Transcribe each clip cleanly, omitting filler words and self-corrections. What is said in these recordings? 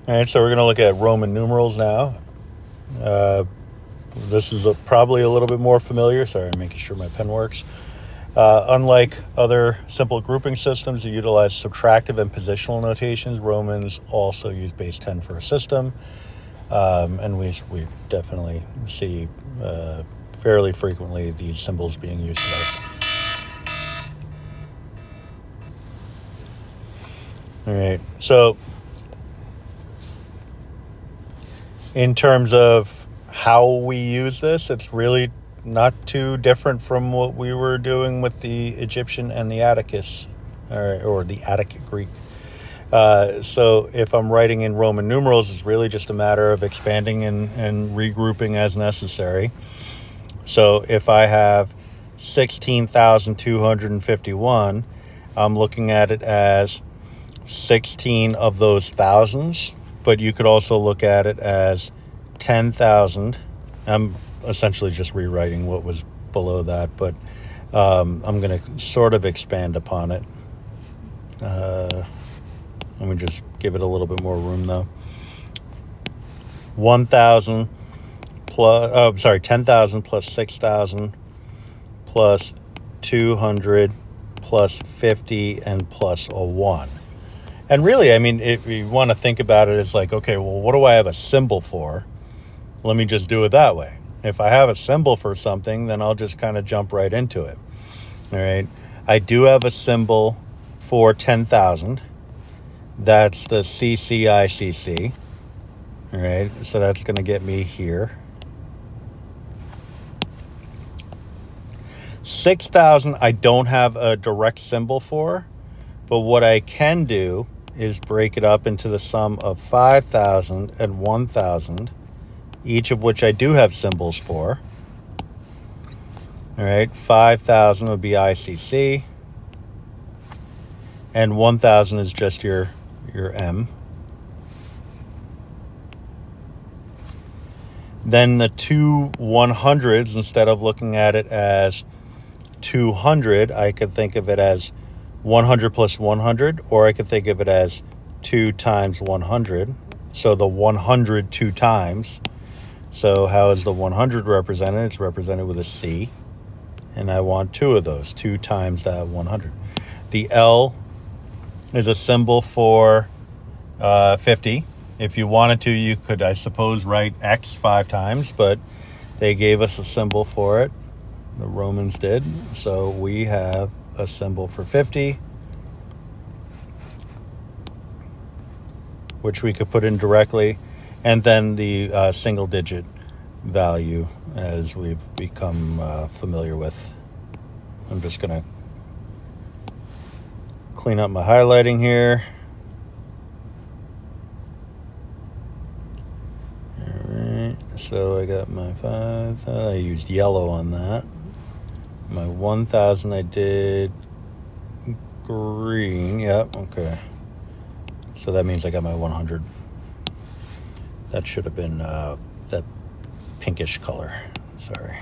All right, so we're going to look at Roman numerals now. This is probably a little bit more familiar. Sorry, I'm making sure my pen works. Unlike other simple grouping systems that utilize subtractive and positional notations, Romans also use base 10 for a system. And we definitely see fairly frequently these symbols being used today. All right, so in terms of how we use this, it's really not too different from what we were doing with the Egyptian and the Atticus, or the Attic Greek. So if I'm writing in Roman numerals, it's really just a matter of expanding and regrouping as necessary. So if I have 16,251, I'm looking at it as 16 of those thousands, but you could also look at it as 10,000. I'm essentially just rewriting what was below that, but I'm going to sort of expand upon it. Let me just give it a little bit more room, though. 1,000 plus, 10,000 plus 6,000 plus 200 plus 50 and plus a 1. And really, I mean, if you want to think about it, it's like, okay, well, what do I have a symbol for? Let me just do it that way. If I have a symbol for something, then I'll just kind of jump right into it. All right. I do have a symbol for 10,000. That's the CCICC. All right. So that's going to get me here. 6,000, I don't have a direct symbol for, but what I can do is break it up into the sum of 5,000 and 1,000, each of which I do have symbols for. All right, 5,000 would be ICC, and 1,000 is just your M. Then the two 100s, instead of looking at it as 200, I could think of it as 100 plus 100, or I could think of it as 2 times 100. So the 100 two times. So how is the 100 represented? It's represented with a C. And I want 2 of those, 2 times that 100. The L is a symbol for 50. If you wanted to, you could, I suppose, write X 5 times, but they gave us a symbol for it. The Romans did. So we have a symbol for 50, which we could put in directly, and then the single digit value as we've become familiar with. I'm just going to clean up my highlighting here. All right, so I got my 5, I used yellow on that. My 1,000 I did green. Yep, okay. So that means I got my 100. That should have been that pinkish color. Sorry.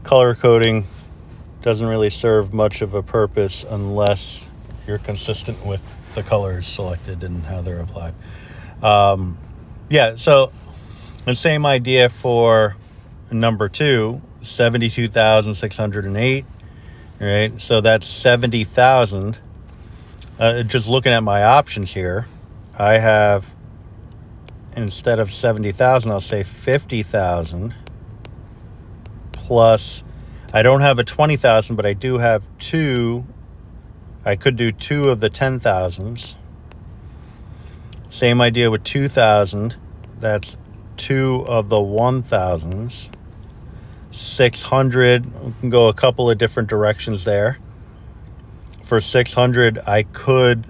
Color coding doesn't really serve much of a purpose unless you're consistent with the colors selected and how they're applied. Yeah, so the same idea for number 2, 72,608. Right, so that's 70,000. Just looking at my options here, I have, instead of 70,000, I'll say 50,000 plus, I don't have a 20,000, but I do have 2. I could do 2 of the 10,000s. Same idea with 2,000. That's 2 of the 1,000s. 600, we can go a couple of different directions there. For 600, I could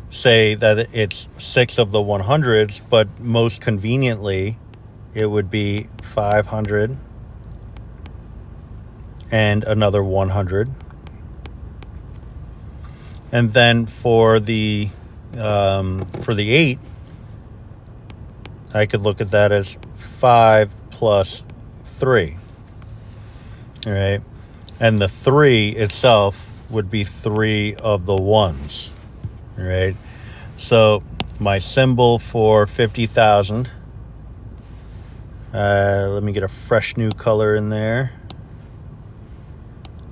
say that it's 6 of the 100s, but most conveniently, it would be 500 and another 100. And then for the 8, I could look at that as 5 plus 3. All right, and the 3 itself would be 3 of the 1s, right? So my symbol for 50,000, let me get a fresh new color in there.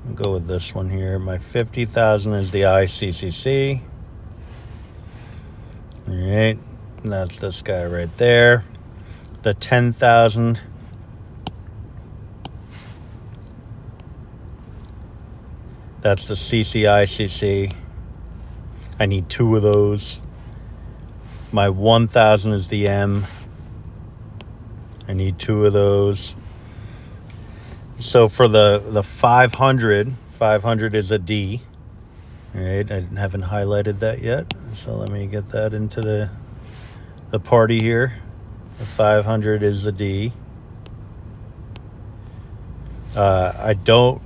I'll go with this one here. My 50,000 is the ICCC. All right, and that's this guy right there. The 10,000, that's the CCICC. I need 2 of those. My 1,000 is the M. I need 2 of those. So for the 500, 500 is a D. All right, I haven't highlighted that yet. So let me get that into the party here. The 500 is a D. I don't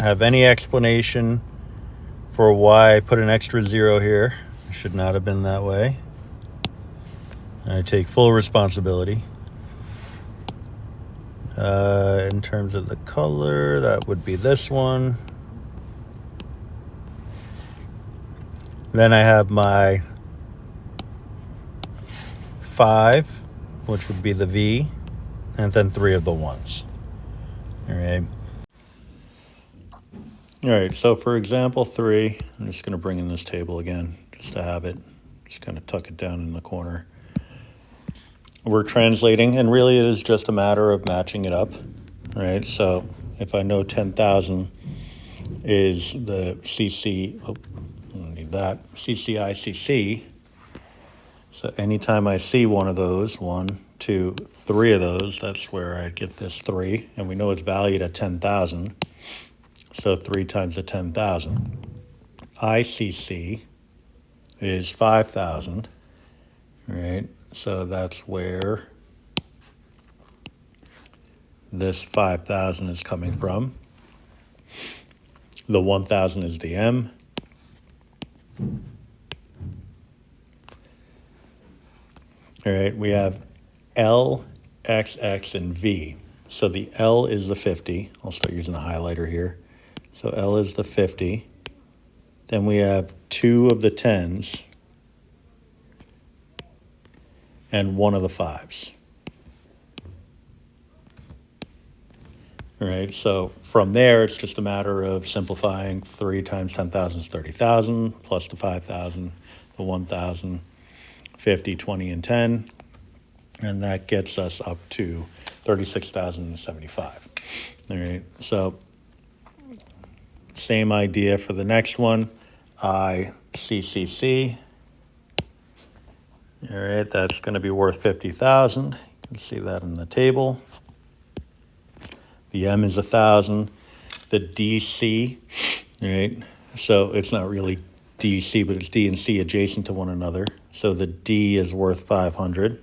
have any explanation for why I put an extra 0 here. It should not have been that way. I take full responsibility. In terms of the color, that would be this one. Then I have my 5, which would be the V, and then 3 of the 1s. All right. All right, so for example 3, I'm just going to bring in this table again, just to have it, just kind of tuck it down in the corner. We're translating, and really it is just a matter of matching it up, right? So if I know 10,000 is the CC, oh, I don't need that, CCICC, so anytime I see one of those, 1, 2, 3 of those, that's where I get this 3, and we know it's valued at 10,000, so 3 times the 10,000. ICC is 5,000, right? So that's where this 5,000 is coming from. The 1,000 is the M. All right, we have L, XX, and V. So the L is the 50. I'll start using a highlighter here. So L is the 50. Then we have 2 of the 10s and 1 of the 5s. All right, so from there, it's just a matter of simplifying. 3 times 10,000 is 30,000, plus the 5,000, the 1,000, 50, 20, and 10. And that gets us up to 36,075. All right, so same idea for the next one, ICCC. All right, that's going to be worth 50,000. You can see that in the table. The M is 1,000. The DC, right? So it's not really DC, but it's D and C adjacent to one another. So the D is worth 500.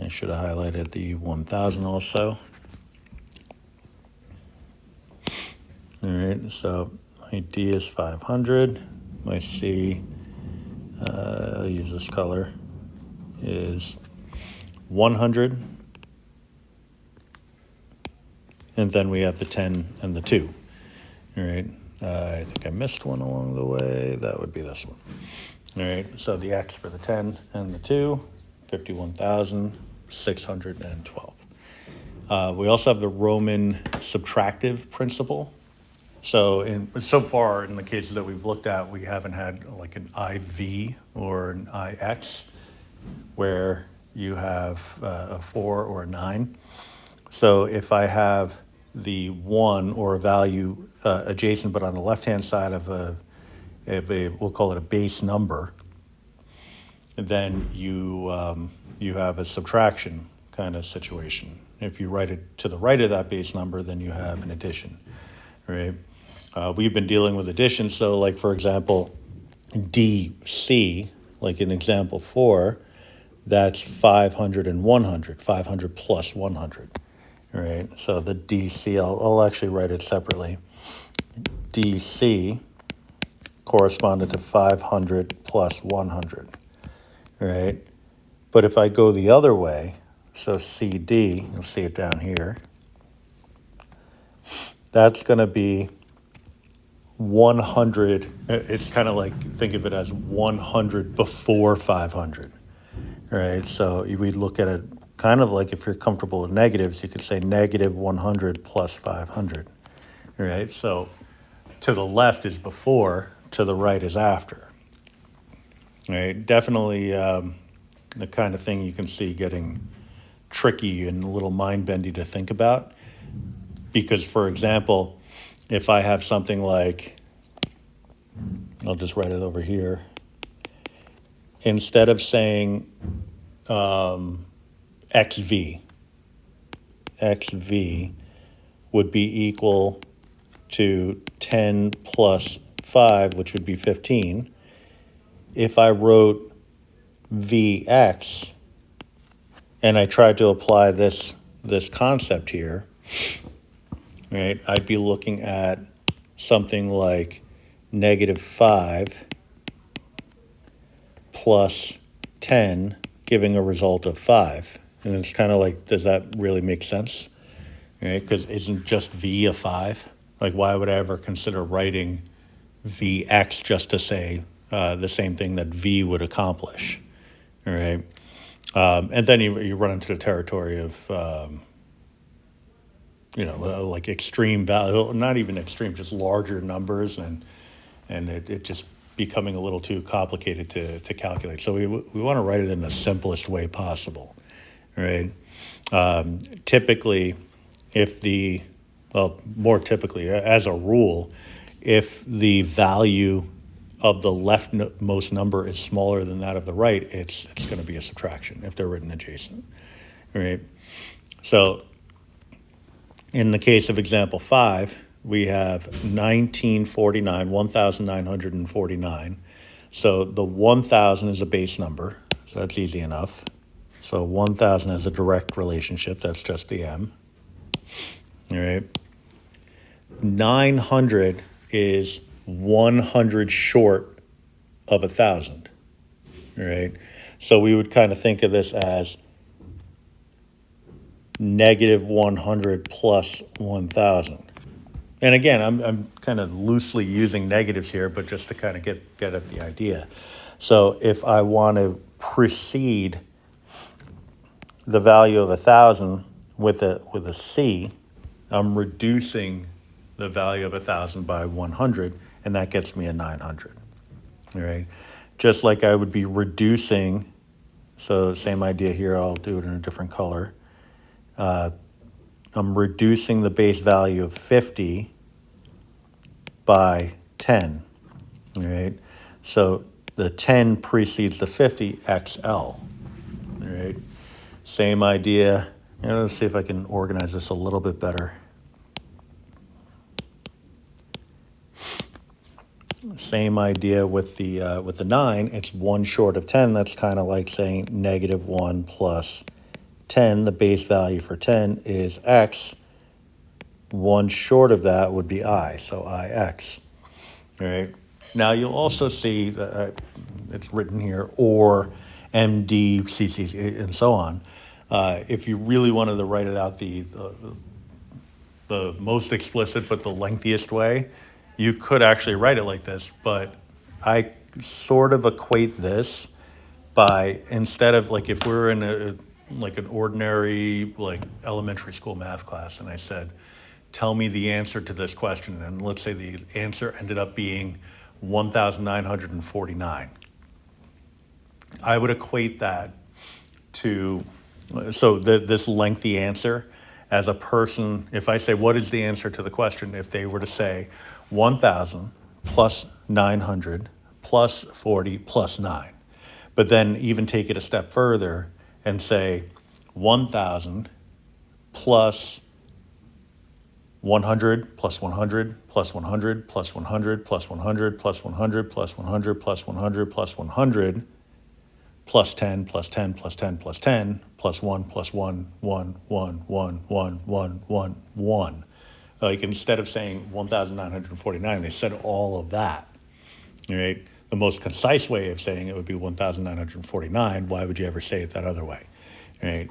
I should have highlighted the 1,000 also. All right, so my D is 500. My C, I'll use this color, is 100. And then we have the 10 and the 2. All right, I think I missed one along the way. That would be this one. All right, so the X for the 10 and the 2, 51,612. We also have the Roman subtractive principle. So so far in the cases that we've looked at, we haven't had like an IV or an IX where you have a 4 or a 9. So if I have the 1 or a value adjacent but on the left-hand side of a, we'll call it a base number, then you have a subtraction kind of situation. If you write it to the right of that base number, then you have an addition, right? We've been dealing with addition, so like for example, DC, like in example 4, that's 500 and 100, 500 plus 100, right? So the DC, I'll actually write it separately. DC corresponded to 500 plus 100, right? But if I go the other way, so CD, you'll see it down here, that's going to be 100, it's kind of like, think of it as 100 before 500, right? So we'd look at it kind of like, if you're comfortable with negatives, you could say negative 100 plus 500, right? So to the left is before, to the right is after, right? Definitely the kind of thing you can see getting tricky and a little mind-bendy to think about. Because, for example, if I have something like, I'll just write it over here, instead of saying XV would be equal to 10 plus 5, which would be 15. If I wrote Vx and I tried to apply this concept here, right, I'd be looking at something like negative 5 plus 10 giving a result of 5. And it's kind of like, does that really make sense? Right? Because isn't just V a 5? Like, why would I ever consider writing Vx just to say the same thing that V would accomplish? All right. And then you run into the territory of, like extreme value, not even extreme, just larger numbers, and it just becoming a little too complicated to calculate. So we want to write it in the simplest way possible, right? Typically, more typically, as a rule, if the value of the leftmost number is smaller than that of the right, it's going to be a subtraction if they're written adjacent, right? So in the case of example 5, we have 1949. So the 1,000 is a base number, so that's easy enough. So 1,000 has a direct relationship, that's just the m. All right. 900 is 100 short of 1,000. All right. So we would kind of think of this as negative 100 plus 1,000. And again, I'm kind of loosely using negatives here, but just to kind of get at the idea. So if I want to precede the value of 1,000 with a C, I'm reducing the value of 1,000 by 100, and that gets me a 900. All right. Just like I would be reducing, so same idea here, I'll do it in a different color. I'm reducing the base value of 50 by 10, all right? So the 10 precedes the 50, XL, all right? Same idea. Let's see if I can organize this a little bit better. Same idea with the 9. It's 1 short of 10. That's kind of like saying negative 1 plus 10. The base value for 10 is X. 1 short of that would be I, so IX. All right. Now you'll also see it's written here, or MD, CC, and so on. If you really wanted to write it out the most explicit but the lengthiest way, you could actually write it like this, but I sort of equate this by, instead of, like, if we're in an ordinary elementary school math class and I said, tell me the answer to this question, and let's say the answer ended up being 1,949. I would equate that to, this lengthy answer as a person, if I say, what is the answer to the question? If they were to say 1,000 plus 900 plus 40 plus 9, but then even take it a step further and say 1,000 plus 100 plus 100 plus 100 plus 100 plus 100 plus 100 plus 100 plus 100 plus 100 plus 10 plus 10 plus 10 plus 10 plus 1 plus 1, 1, 1, 1, 1, 1, 1, 1. Like, instead of saying 1,949, they said all of that. All right? The most concise way of saying it would be 1,949. Why would you ever say it that other way? All right?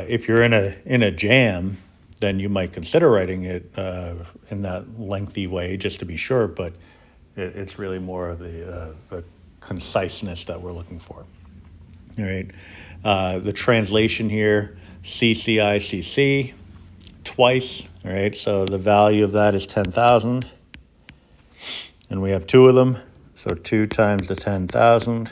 If you're in a jam then you might consider writing it in that lengthy way just to be sure, but it's really more of the conciseness that we're looking for. All right. The translation here, CCICC, twice. All right. So the value of that is 10,000. And we have two of them. So 2 times the 10,000.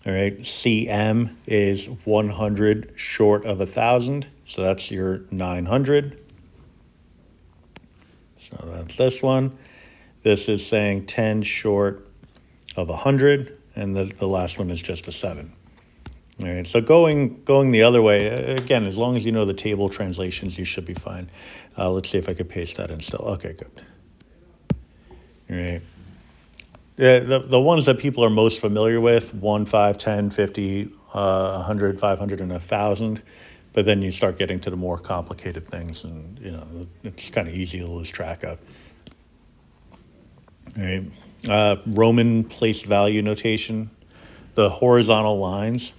All right. CM is 100 short of 1,000. So that's your 900. So that's this one. This is saying 10 short of 100. And the last one is just a 7. All right, so going the other way, again, as long as you know the table translations, you should be fine. Let's see if I could paste that in still. Okay, good. All right. The ones that people are most familiar with, 1, 5, 10, 50, 100, 500, and 1,000. But then you start getting to the more complicated things, and it's kind of easy to lose track of. All right. Roman place value notation. The horizontal lines,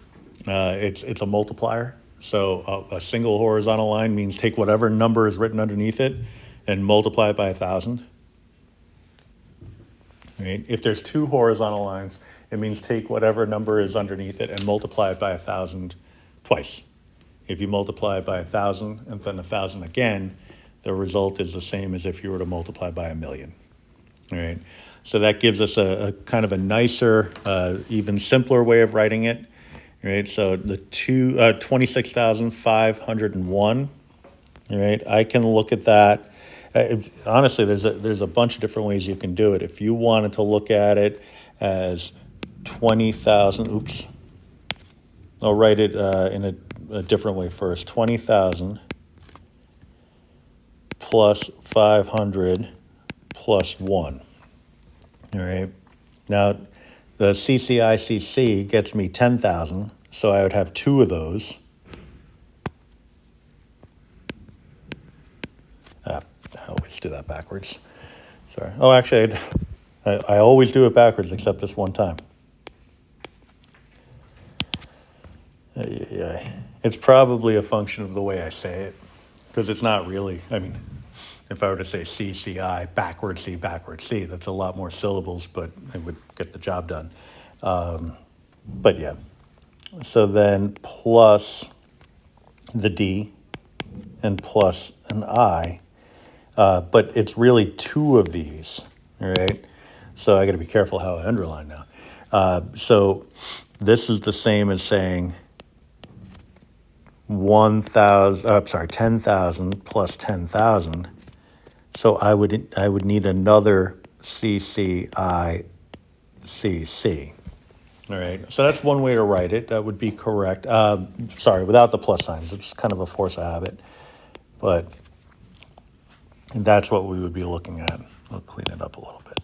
it's a multiplier. So a single horizontal line means take whatever number is written underneath it and multiply it by 1,000. Right? If there's 2 horizontal lines, it means take whatever number is underneath it and multiply it by 1,000 twice. If you multiply it by 1,000 and then 1,000 again, the result is the same as if you were to multiply by 1,000,000. All right. So that gives us a kind of a nicer, even simpler way of writing it. Right. So the 26,501. All right. I can look at that. Honestly, there's a bunch of different ways you can do it. If you wanted to look at it as 20,000, oops, I'll write it in a different way first. 20,000 plus 500 plus 1. All right. Now, the CCICC gets me 10,000, so I would have 2 of those. I always do that backwards. Sorry. Oh, actually, I always do it backwards except this one time. It's probably a function of the way I say it, because it's not really, if I were to say CCI, backward C, that's a lot more syllables, but it would get the job done. But yeah, so then plus the D and plus an I, but it's really 2 of these, all right? So I got to be careful how I underline now. So this is the same as saying 10,000 plus 10,000. So I would need another CCICC. All right. So that's one way to write it. That would be correct. Sorry, without the plus signs. It's kind of a force of habit. But that's what we would be looking at. I'll clean it up a little bit.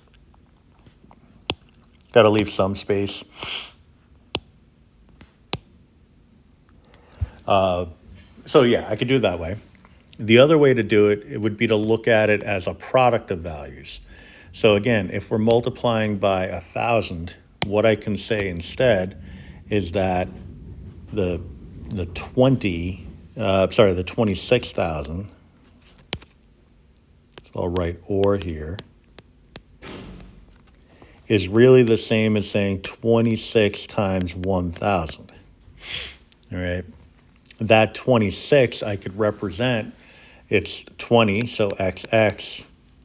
Got to leave some space. So yeah, I could do it that way. The other way to do it, it would be to look at it as a product of values. So again, if we're multiplying by 1,000, what I can say instead is that the 26,000, so I'll write or here, is really the same as saying 26 times 1,000. All right. That 26 I could represent, it's 20, so XX,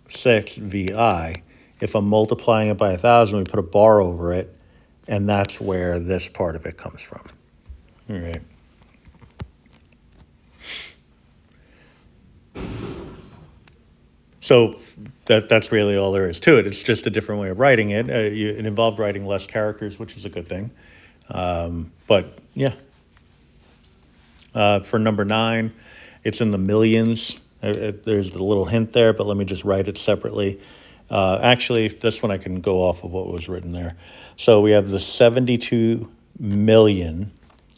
6 VI. If I'm multiplying it by 1,000, we put a bar over it, and that's where this part of it comes from. All right. So that's really all there is to it. It's just a different way of writing it. It involved writing less characters, which is a good thing. But yeah. For number 9, it's in the millions. There's a little hint there, but let me just write it separately. Actually, this one I can go off of what was written there. So we have the 72 million.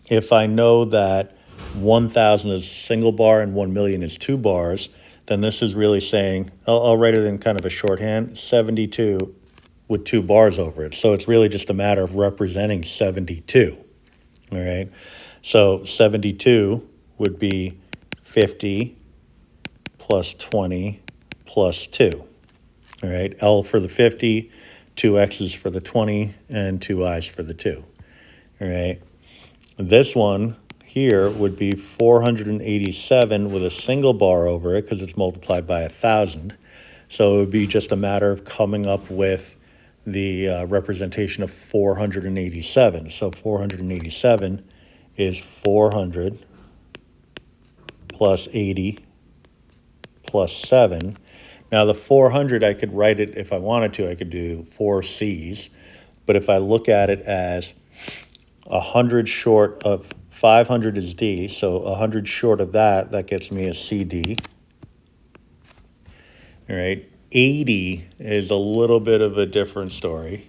If I know that 1,000 is a single bar and 1 million is 2 bars, then this is really saying, I'll write it in kind of a shorthand, 72 with 2 bars over it. So it's really just a matter of representing 72, all right? So 72 would be 50 plus 20 plus 2. All right, L for the 50, 2 X's for the 20, and 2 I's for the 2. All right, this one here would be 487 with a single bar over it because it's multiplied by 1,000. So it would be just a matter of coming up with the representation of 487. So 487 is 400 plus 80 plus 7. Now the 400, I could write it, if I wanted to, I could do 4 C's. But if I look at it as 100 short of 500 is D, so 100 short of that, that gets me a CD. All right, 80 is a little bit of a different story.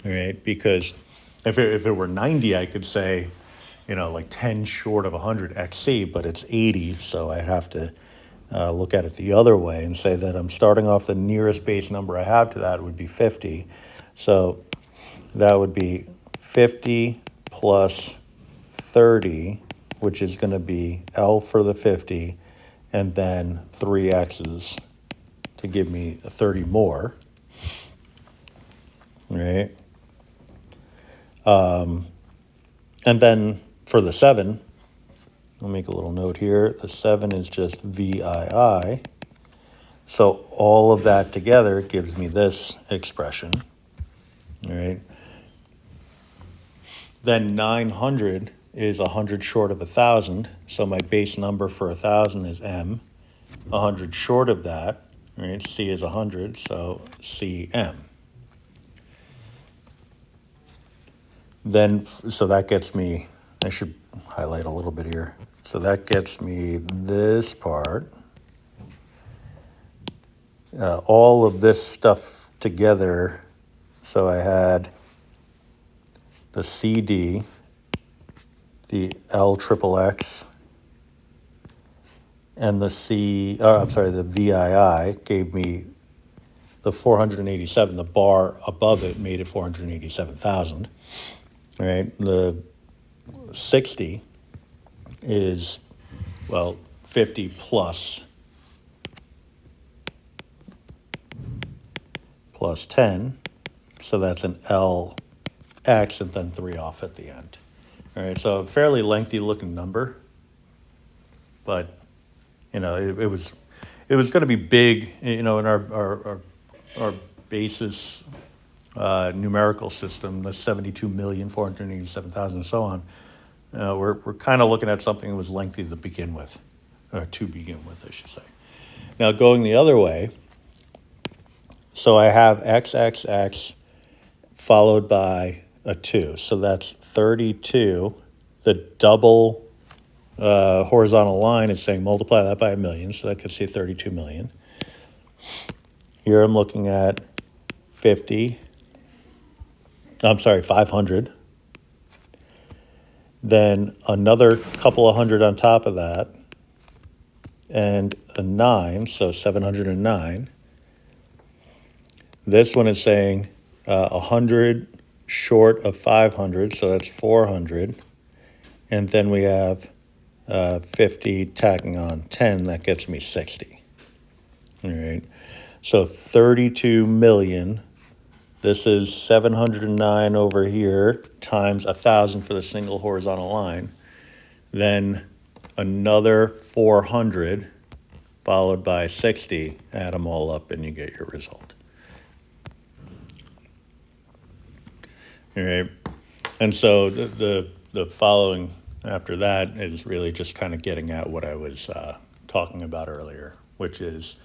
All right, because if it were 90, I could say, like 10 short of 100 XC, but it's 80, so I'd have to look at it the other way and say that I'm starting off the nearest base number I have to that would be 50. So that would be 50 plus 30, which is going to be L for the 50, and then 3 X's to give me 30 more. Right? And then for the 7, I'll make a little note here. The 7 is just VII. So all of that together gives me this expression. All right. Then 900 is 100 short of 1,000. So my base number for 1,000 is M. 100 short of that, right? C is 100, so CM. Then, so that gets me, I should highlight a little bit here. So that gets me this part. All of this stuff together. So I had the CD, the L triple X, and the the VII gave me the 487. The bar above it made it 487,000. Right? The 60 is, 50 plus 10. So that's an LX and then 3 off at the end. All right, so a fairly lengthy looking number, but it was going to be big, in our basis numerical system, the 72,487,000 and so on. We're kind of looking at something that was lengthy to begin with, I should say. Now going the other way, so I have XXX followed by a 2. So that's 32. The double horizontal line is saying multiply that by 1,000,000, so that could say 32 million. Here I'm looking at 500. Then another couple of hundred on top of that, and a 9, so 709. This one is saying 100 short of 500, so that's 400. And then we have 50 tacking on 10, that gets me 60. All right, so 32 million. This is 709 over here times 1,000 for the single horizontal line. Then another 400 followed by 60. Add them all up and you get your result. All right. And so the following after that is really just kind of getting at what I was talking about earlier, which is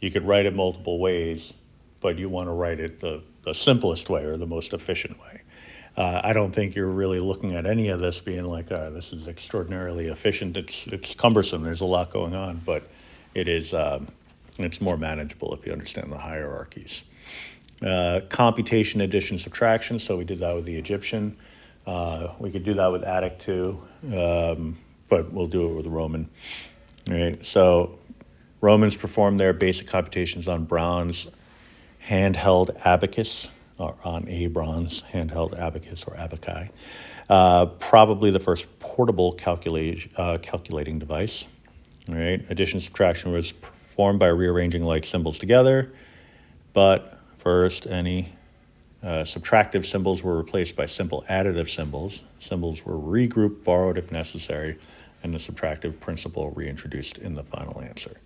you could write it multiple ways, but you want to write it the simplest way or the most efficient way. I don't think you're really looking at any of this being like, this is extraordinarily efficient. It's cumbersome. There's a lot going on, but it is it's more manageable if you understand the hierarchies. Computation, addition, subtraction. So we did that with the Egyptian. We could do that with Attic too, but we'll do it with Roman. All right. So Romans performed their basic computations on bronze handheld abacus or on a bronze handheld abacus or abaci. Probably the first portable calculating device. All right. Addition subtraction was performed by rearranging like symbols together, but first any subtractive symbols were replaced by simple additive symbols. Symbols were regrouped, borrowed if necessary, and the subtractive principle reintroduced in the final answer.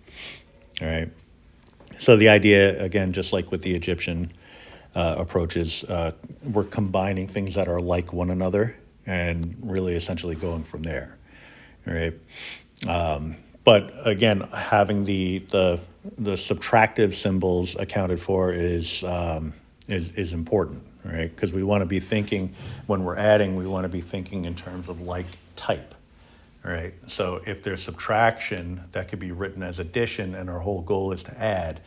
All right. So the idea, again, just like with the Egyptian approaches, we're combining things that are like one another and really essentially going from there. All right. But again, having the subtractive symbols accounted for is important, right? Because we want to be thinking, when we're adding, we want to be thinking in terms of like type, right? So if there's subtraction, that could be written as addition, and our whole goal is to add,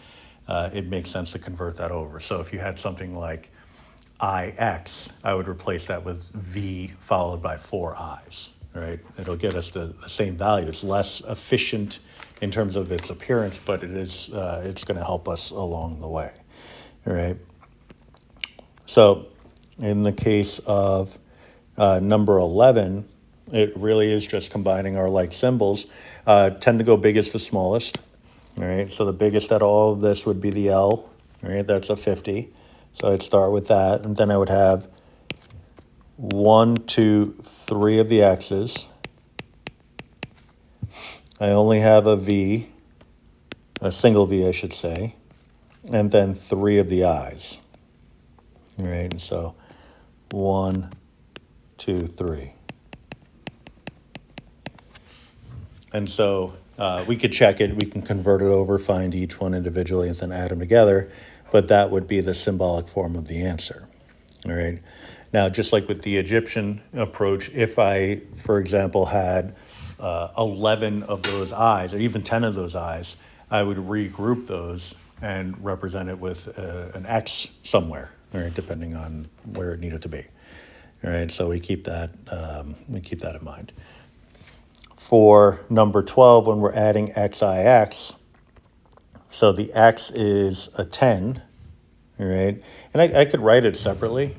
it makes sense to convert that over. So if you had something like IX, I would replace that with V followed by 4 I's, right? It'll get us the same value. It's less efficient in terms of its appearance, but it's going to help us along the way, all right? So in the case of number 11, it really is just combining our like symbols. Tend to go biggest to smallest, all right? So the biggest out of all of this would be the L, right? That's a 50. So I'd start with that, and then I would have 1, 2, 3 of the X's. I only have a V, a single V, I should say, and then 3 of the I's. All right, and so 1, 2, 3. And so we could check it, we can convert it over, find each one individually, and then add them together, but that would be the symbolic form of the answer. All right. Now, just like with the Egyptian approach, if I, for example, had 11 of those I's, or even 10 of those I's, I would regroup those and represent it with an X somewhere, all right, depending on where it needed to be. All right, so we keep that in mind. For number 12, when we're adding XIX, so the X is a 10, all right? And I could write it separately,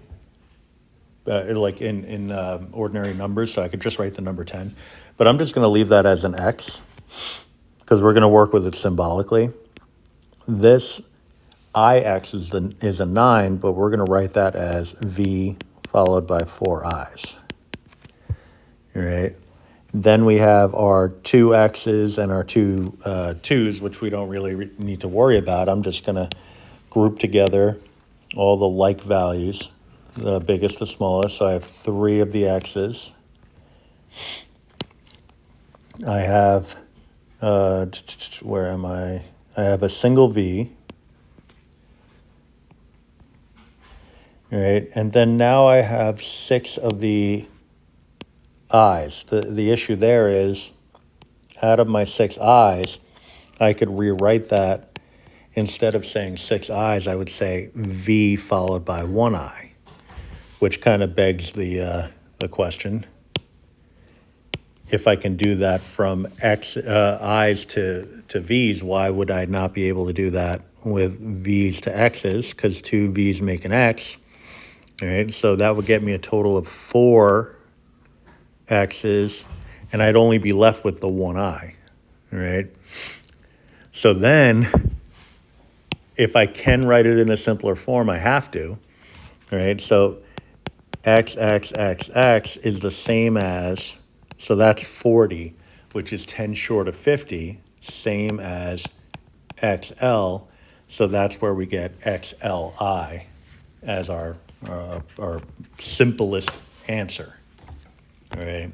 like in ordinary numbers, so I could just write the number 10. But I'm just going to leave that as an X because we're going to work with it symbolically. This IX is a 9, but we're going to write that as V followed by 4 I's, all right? Then we have our 2 X's and our 2 2's, which we don't really need to worry about. I'm just going to group together all the like values, the biggest to smallest. So I have 3 of the X's. I have, where am I? I have a single V. All right, and then now I have 6 of the I's. The issue there is, out of my 6 I's, I could rewrite that. Instead of saying 6 I's, I would say V followed by 1 I, which kind of begs the question. If I can do that from I's to V's, why would I not be able to do that with V's to X's? Because 2 V's make an X. All right, so that would get me a total of 4 X's, and I'd only be left with the 1 I, all right? So then, if I can write it in a simpler form, I have to, all right? So X is the same as, so that's 40, which is 10 short of 50, same as XL, so that's where we get XLI as our simplest answer. All right.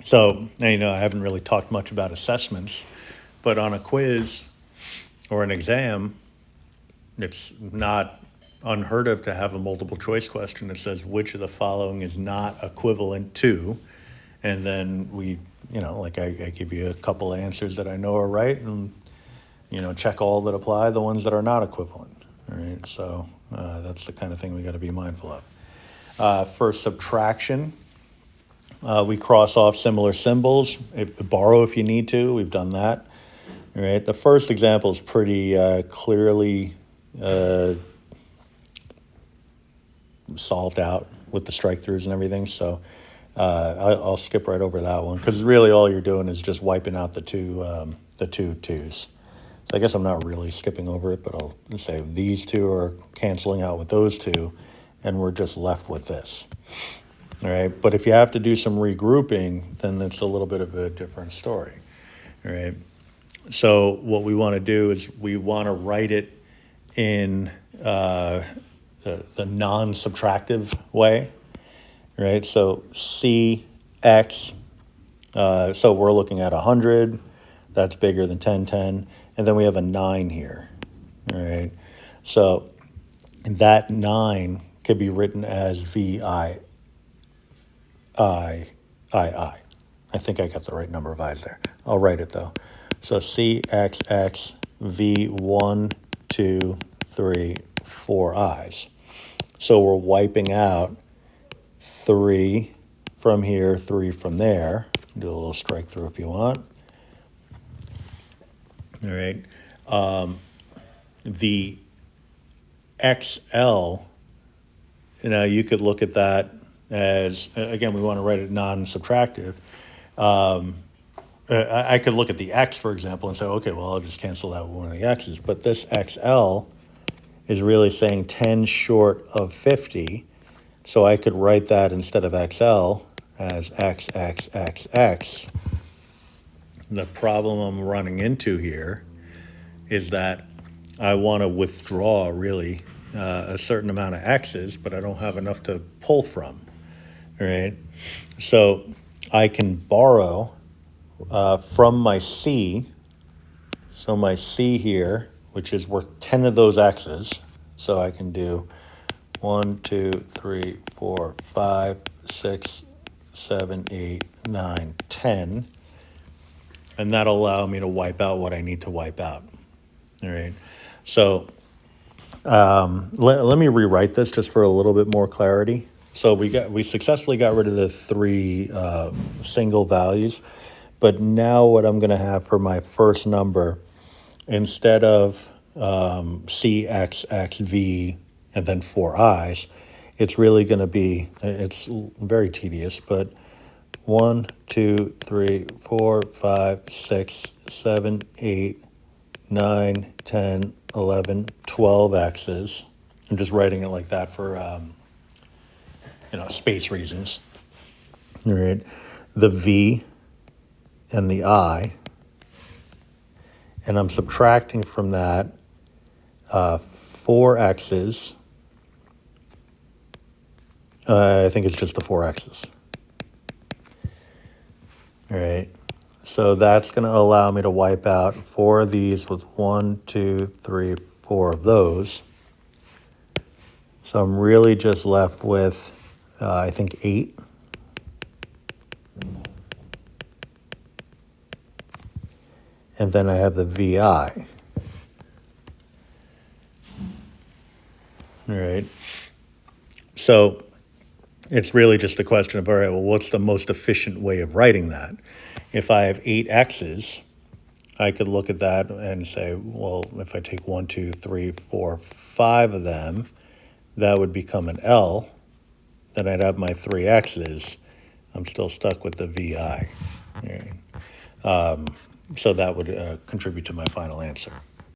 So, I haven't really talked much about assessments, but on a quiz or an exam, it's not unheard of to have a multiple choice question that says which of the following is not equivalent to, and then we, like I give you a couple of answers that I know are right, and, check all that apply, the ones that are not equivalent. All right, so that's the kind of thing we got to be mindful of. For subtraction, we cross off similar symbols. Borrow if you need to. We've done that. All right, the first example is pretty clearly solved out with the strike throughs and everything. So I'll skip right over that one because really all you're doing is just wiping out the two twos. So I guess I'm not really skipping over it, but I'll say these two are canceling out with those two, and we're just left with this. All right, but if you have to do some regrouping, then it's a little bit of a different story. All right, so what we want to do is we want to write it in the non-subtractive way, right? So CX, so we're looking at 100, that's bigger than 1010, and then we have a 9 here, all right? So that 9 could be written as VI. I think I got the right number of I's there. I'll write it though. So CXX V1, 2, 3, 4 I's. So we're wiping out 3 from here, 3 from there. Do a little strike through if you want. All right. The XL, you could look at that as, again, we want to write it non-subtractive. I could look at the X, for example, and say, okay, well, I'll just cancel out one of the X's. But this XL is really saying 10 short of 50. So I could write that instead of XL as XXXX. The problem I'm running into here is that I want to withdraw really a certain amount of X's, but I don't have enough to pull from, all right? So I can borrow from my C, so my C here, which is worth 10 of those X's, so I can do 1, 2, 3, 4, 5, 6, 7, 8, 9, 10, and that'll allow me to wipe out what I need to wipe out. All right, so let me rewrite this just for a little bit more clarity. So we successfully got rid of the 3 single values, but now what I'm going to have for my first number, instead of CXXV and then 4 I's, it's really going to be, it's very tedious, but 1, 2, 3, 4, 5, 6, 7, 8, 9, 10, 11, 12 X's. I'm just writing it like that for, space reasons. All right. The V and the I, and I'm subtracting from that 4 X's. I think it's just the 4 X's. All right. So that's going to allow me to wipe out 4 of these with 1, 2, 3, 4 of those. So I'm really just left with, I think, 8. And then I have the VI. All right. So it's really just a question of, all right, well, what's the most efficient way of writing that? If I have 8 X's, I could look at that and say, well, if I take 1, 2, 3, 4, 5 of them, that would become an L. Then I'd have my 3 X's. I'm still stuck with the VI. Right. So that would contribute to my final answer.